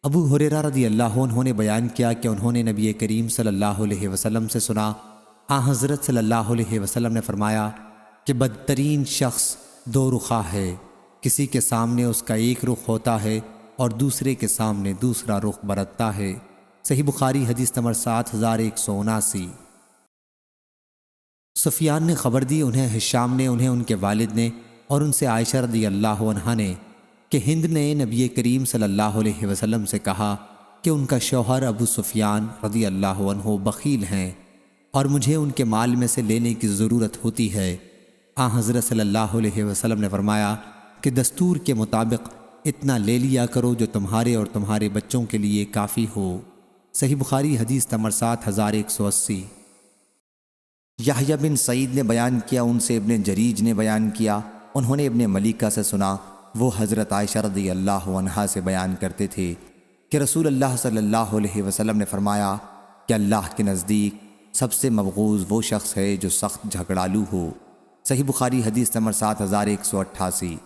ابو ہریرہ رضی اللہ عنہ نے بیان کیا کہ انہوں نے نبی کریم صلی اللہ علیہ وسلم سے سنا، حضرت صلی اللہ علیہ وسلم نے فرمایا کہ بدترین شخص دو رخا ہے، کسی کے سامنے اس کا ایک رخ ہوتا ہے اور دوسرے کے سامنے دوسرا رخ برتتا ہے۔ صحیح بخاری حدیث نمبر 7179۔ سفیان نے خبر دی، انہیں ہشام نے، انہیں ان کے والد نے اور ان سے عائشہ رضی اللہ عنہا نے کہ ہند نے نبی کریم صلی اللہ علیہ وسلم سے کہا کہ ان کا شوہر ابو سفیان رضی اللہ عنہ بخیل ہیں اور مجھے ان کے مال میں سے لینے کی ضرورت ہوتی ہے۔ حضرت صلی اللہ علیہ وسلم نے فرمایا کہ دستور کے مطابق اتنا لے لیا کرو جو تمہارے اور تمہارے بچوں کے لیے کافی ہو۔ صحیح بخاری حدیث نمبر 7180۔ یحییٰ بن سعید نے بیان کیا، ان سے ابن جریج نے بیان کیا، انہوں نے ابن ملیکہ سے سنا، وہ حضرت عائشہ رضی اللہ عنہا سے بیان کرتے تھے کہ رسول اللہ صلی اللہ علیہ وسلم نے فرمایا کہ اللہ کے نزدیک سب سے مبغوض وہ شخص ہے جو سخت جھگڑالو ہو۔ صحیح بخاری حدیث نمبر 7188۔